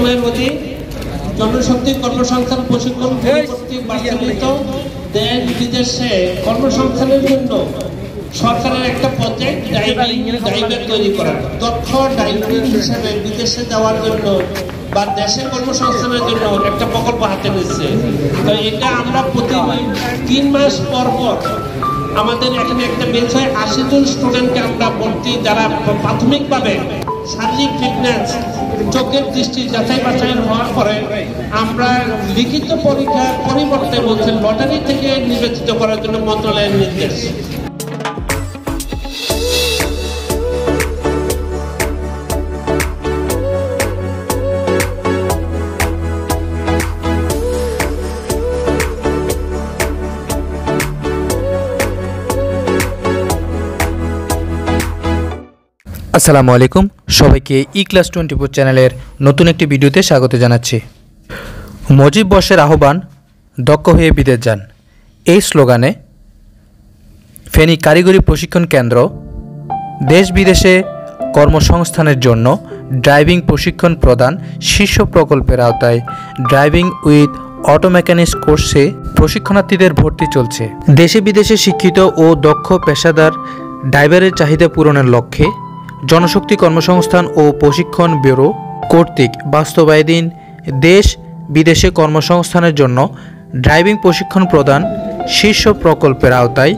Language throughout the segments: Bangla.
নিয়মের অধীন জনশক্তি কর্মসংস্থান প্রশিক্ষণ কর্তৃক বাস্তবায়িত দেশ বিদেশে কর্মসংস্থানের জন্য সরকারের একটা প্রজেক্ট ড্রাইভার তৈরি করা, দক্ষ ড্রাইভার হিসেবে বিদেশে যাওয়ার জন্য বা দেশের কর্মসংস্থানের জন্য একটা প্রকল্প হাতে নিচ্ছে। তো এটা আমরা প্রতি 3 মাস পর পর আমাদের এখানে একটা বেচ হয় 80 জন স্টুডেন্টকে আমরা ভর্তি, যারা প্রাথমিকভাবে শারীরিক ফিটনেস চোখের দৃষ্টি যাচাই বাছাই হওয়ার পরে আমরা লিখিত পরীক্ষার পরিবর্তে বলছেন লটারি থেকে নির্বাচিত করার জন্য মন্ত্রণালয়ের নির্দেশ। আসসালামু আলাইকুম, সবাইকে E-Class 24 চ্যানেলের নতুন একটি ভিডিওতে স্বাগত জানাচ্ছি। মুজিব বর্ষের আহ্বান, দক্ষ হয়ে বিদেশ যান, এই স্লোগানে ফেনী কারিগরি প্রশিক্ষণ কেন্দ্র দেশ বিদেশে কর্মসংস্থানের জন্য ড্রাইভিং প্রশিক্ষণ প্রদান শীর্ষ প্রকল্পের আওতায় ড্রাইভিং উইথ অটো মেকানিক্স কোর্সে প্রশিক্ষণার্থীদের ভর্তি চলছে। দেশে বিদেশে শিক্ষিত ও দক্ষ পেশাদার ড্রাইভারের চাহিদা পূরণের লক্ষ্যে জনশক্তি কর্মসংস্থান ও প্রশিক্ষণ ব্যুরো কর্তৃক বাস্তবায়িত দেশ বিদেশে কর্মসংস্থানের জন্য ড্রাইভিং প্রশিক্ষণ প্রদান শীর্ষ প্রকল্পের আওতায়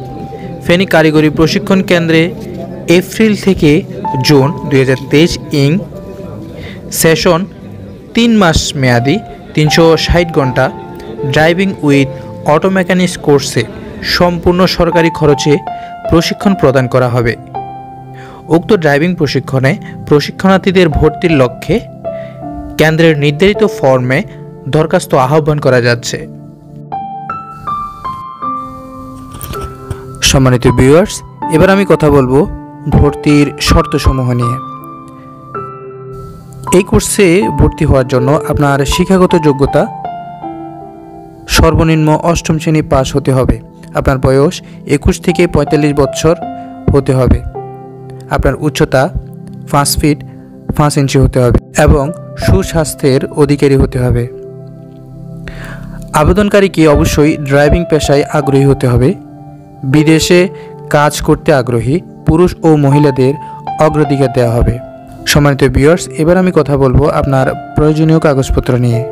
ফেনী কারিগরি প্রশিক্ষণ কেন্দ্রে এপ্রিল থেকে জুন 2023 ইং সেশন 3 মাস মেয়াদি 360 ঘন্টা ড্রাইভিং উইথ অটো মেকানিক্স কোর্সে সম্পূর্ণ সরকারি খরচে প্রশিক্ষণ প্রদান করা হবে। উক্ত ড্রাইভিং প্রশিক্ষণে প্রশিক্ষণার্থীদের ভর্তির লক্ষ্যে কেন্দ্রের নির্ধারিত ফর্মে দরখাস্ত আহ্বান করা যাচ্ছে। সম্মানিত ভিউয়ার্স, এবার আমি কথা বলবো ভর্তির শর্তসমূহ নিয়ে। এই কোর্সে ভর্তি হওয়ার জন্য আপনার শিক্ষাগত যোগ্যতা সর্বনিম্ন 8ম শ্রেণী পাস হতে হবে। আপনার বয়স 21 থেকে 45 বছর হতে হবে। আপনার উচ্চতা 5 ফিট 5 ইঞ্চি হতে হবে এবং সুস্বাস্থ্যের অধিকারী হতে হবে। আবেদনকারীকে অবশ্যই ড্রাইভিং পেশায় আগ্রহী হতে হবে। বিদেশে কাজ করতে আগ্রহী পুরুষ ও মহিলাদের অগ্রাধিকার দেওয়া হবে। সম্মানিত ভিউয়ার্স, এবার আমি কথা বলবো আপনার প্রয়োজনীয় কাগজপত্র নিয়ে।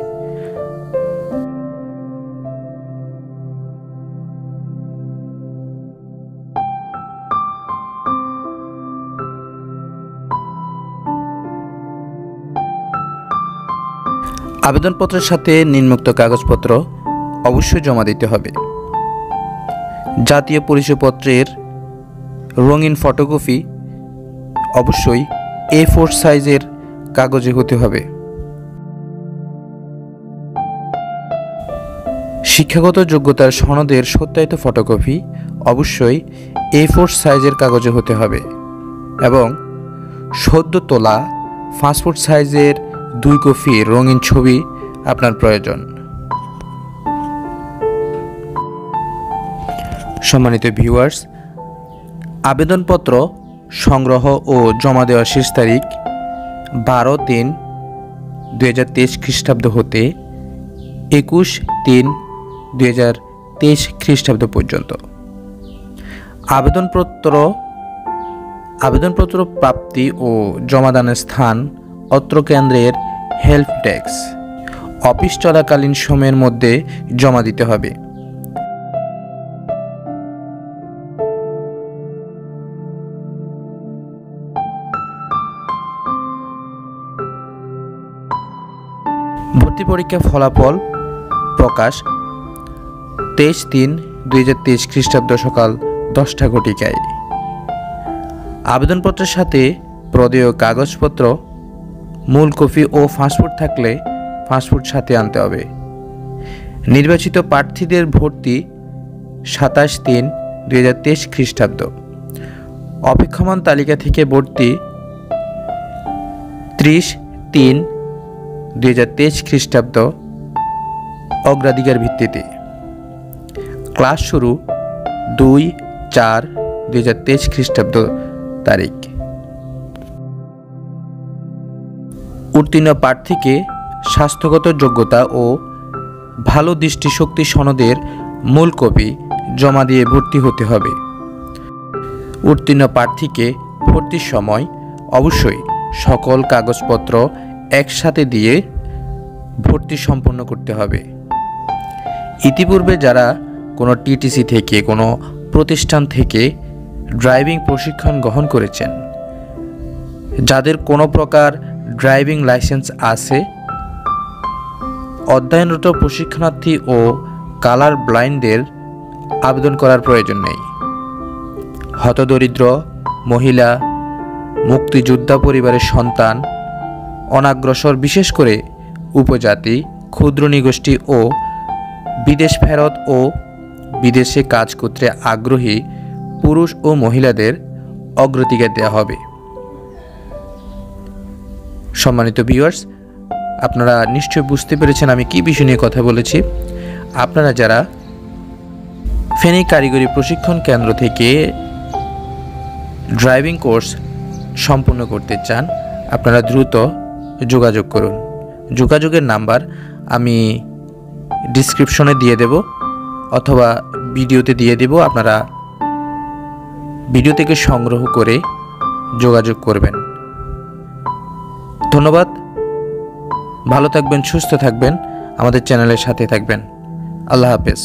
আবেদনপত্রের সাথে নিম্নোক্ত কাগজপত্র অবশ্যই জমা দিতে হবে। জাতীয় পরিচয়পত্রের রঙিন ফটোকপি অবশ্যই A4 সাইজের কাগজে হতে হবে। শিক্ষাগত যোগ্যতার সনদের সত্যায়িত ফটোকপি অবশ্যই A4 সাইজের কাগজে হতে হবে এবং সদ্য তোলা পাসপোর্ট সাইজের 2 কপি রঙিন ছবি আপনার প্রয়োজন। সম্মানিত ভিউয়ার্স, আবেদনপত্র সংগ্রহ ও জমা দেওয়ার শেষ তারিখ 12/3/2023 খ্রিস্টাব্দ হতে 21/3/2023 খ্রিস্টাব্দ পর্যন্ত। আবেদনপত্র প্রাপ্তি ও জমাদানের স্থান অত্র কেন্দ্রের হেল্প ডেস্ক। অফিস চলাকালীন সময়ের মধ্যে জমা দিতে হবে। ভর্তি পরীক্ষা ফলাফল প্রকাশ 23/3/2023 খ্রিস্টাব্দ সকাল 10টা ঘটিকায়। আবেদনপত্রের সাথে প্রদেয় কাগজপত্র মূল কপি ও পাসপোর্ট থাকলে পাসপোর্ট সাথে আনতে হবে। নির্বাচিত প্রার্থীদের ভর্তি 27/3/2023 খ্রিস্টাব্দ। অপেক্ষমান তালিকা থেকে ভর্তি 30/3/2023 খ্রিস্টাব্দ অগ্রাধিকার ভিত্তিতে। ক্লাস শুরু 2/4/2023 খ্রিস্টাব্দ তারিখ। উত্তীর্ণ প্রার্থীকে স্বাস্থ্যগত যোগ্যতা ও ভালো দৃষ্টিশক্তি সনদের মূল কপি জমা দিয়ে ভর্তি হতে হবে। উত্তীর্ণ প্রার্থীকে ভর্তির সময় অবশ্যই সকল কাগজপত্র একসাথে দিয়ে ভর্তি সম্পন্ন করতে হবে। ইতিপূর্বে যারা কোনো টিটিসি থেকে কোনো প্রতিষ্ঠান থেকে ড্রাইভিং প্রশিক্ষণ গ্রহণ করেছেন, যাদের কোনো প্রকার ড্রাইভিং লাইসেন্স আছে, অধ্যয়নরত প্রশিক্ষণার্থী ও কালার ব্লাইন্ডদের আবেদন করার প্রয়োজন নেই। হতদরিদ্র মহিলা, মুক্তিযোদ্ধা পরিবারের সন্তান, অনাগ্রসর বিশেষ করে উপজাতি, ক্ষুদ্র নৃগোষ্ঠী ও বিদেশ ফেরত ও বিদেশে কাজ করতে আগ্রহী পুরুষ ও মহিলাদের অগ্রাধিকার দেওয়া হবে। সম্মানিত ভিউয়ার্স, আপনারা নিশ্চয়ই বুঝতে পেরেছেন আমি কী বিষয় নিয়ে কথা বলেছি। আপনারা যারা ফেনী কারিগরি প্রশিক্ষণ কেন্দ্র থেকে ড্রাইভিং কোর্স সম্পূর্ণ করতে চান, আপনারা দ্রুত যোগাযোগ করুন। যোগাযোগের নাম্বার আমি ডিসক্রিপশনে দিয়ে দেব অথবা ভিডিওতে দিয়ে দেব। আপনারা ভিডিও থেকে সংগ্রহ করে যোগাযোগ করবেন। ধন্যবাদ। ভালো থাকবেন, সুস্থ থাকবেন, আমাদের চ্যানেলের সাথে থাকবেন। আল্লাহ হাফেজ।